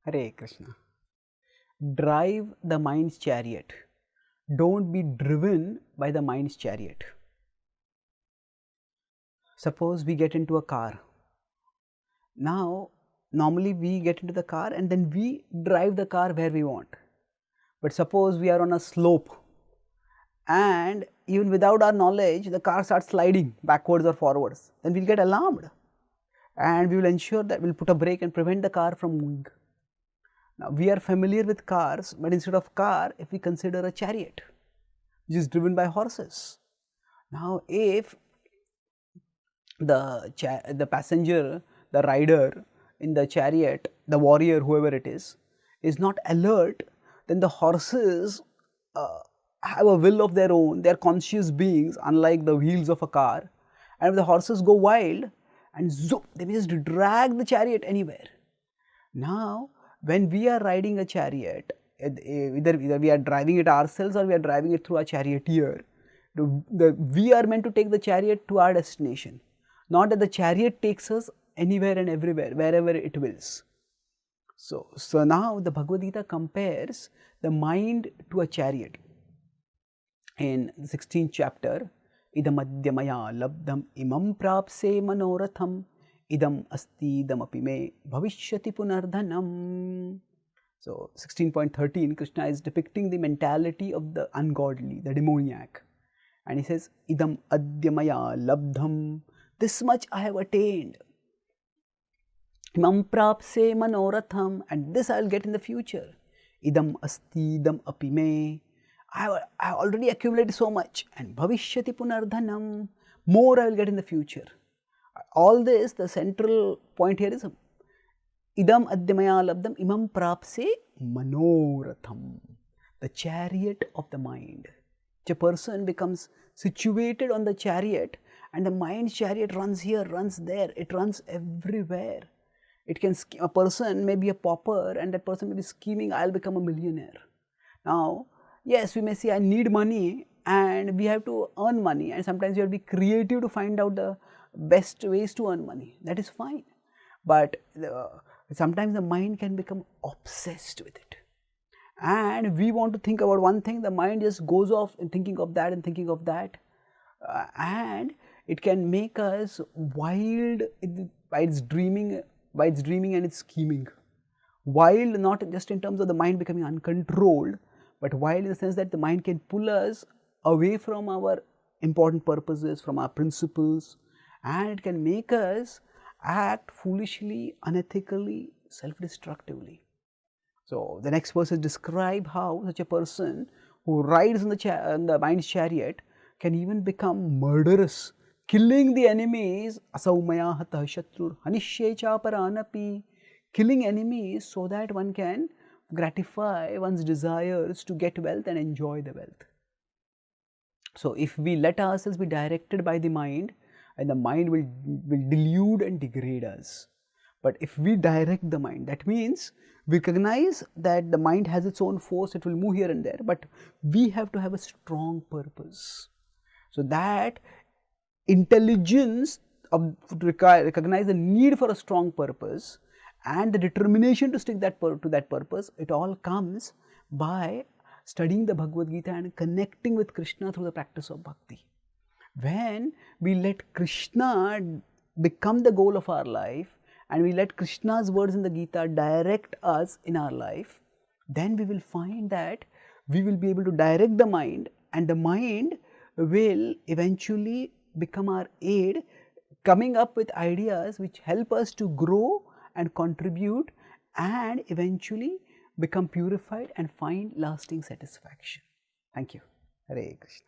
Hare Krishna. Drive the mind's chariot. Don't be driven by the mind's chariot. Suppose we get into a car. Now, normally we get into the car and then we drive the car where we want. But suppose we are on a slope and even without our knowledge, the car starts sliding backwards or forwards. Then we will get alarmed and we will ensure that we will put a brake and prevent the car from moving. Now, we are familiar with cars, but instead of car, if we consider a chariot, which is driven by horses. Now, if the passenger, the rider in the chariot, the warrior, whoever it is not alert, then the horses have a will of their own. They are conscious beings, unlike the wheels of a car. And if the horses go wild and zoom, they may just drag the chariot anywhere. Now, when we are riding a chariot, either we are driving it ourselves or we are driving it through a charioteer, we are meant to take the chariot to our destination, not that the chariot takes us anywhere and everywhere, wherever it wills. So now the Bhagavad Gita compares the mind to a chariot. In the 16th chapter, idam adya maya labdham imam prapse manoratham idam asti idam api me bhavishyati punardhanam. So 16.13, Krishna is depicting the mentality of the ungodly, the demoniac, and he says, idam adya maya labdham, this much I have attained, imam prapse manoratham, and this I will get in the future, idam asti idam api me, I have already accumulated so much, and bhavishyati punardhanam, more I will get in the future. All this, the central point here is idam adyamaya labdham imam prapse manoratham, the chariot of the mind. A person becomes situated on the chariot and the mind's chariot runs here, runs there, it runs everywhere. It can, a person may be a pauper and that person may be scheming, I will become a millionaire. Now, yes, we may say I need money and we have to earn money, and sometimes you have to be creative to find out the best ways to earn money. That is fine. But sometimes the mind can become obsessed with it. And we want to think about one thing, the mind just goes off in thinking of that and thinking of that. And it can make us wild by its dreaming and its scheming. Wild not just in terms of the mind becoming uncontrolled, but wild in the sense that the mind can pull us away from our important purposes, from our principles, and it can make us act foolishly, unethically, self-destructively. So the next verses describe how such a person who rides on the mind's chariot can even become murderous, killing the enemies, asaumaya hatah shatrur hanishye chaparanapi, killing enemies so that one can gratify one's desires to get wealth and enjoy the wealth. So if we let ourselves be directed by the mind, and the mind will delude and degrade us. But if we direct the mind, that means we recognize that the mind has its own force, it will move here and there, but we have to have a strong purpose. So that intelligence of recognize the need for a strong purpose and the determination to stick to that purpose, it all comes by studying the Bhagavad Gita and connecting with Krishna through the practice of bhakti. When we let Krishna become the goal of our life and we let Krishna's words in the Gita direct us in our life, then we will find that we will be able to direct the mind, and the mind will eventually become our aid, coming up with ideas which help us to grow and contribute and eventually become purified and find lasting satisfaction. Thank you. Hare Krishna.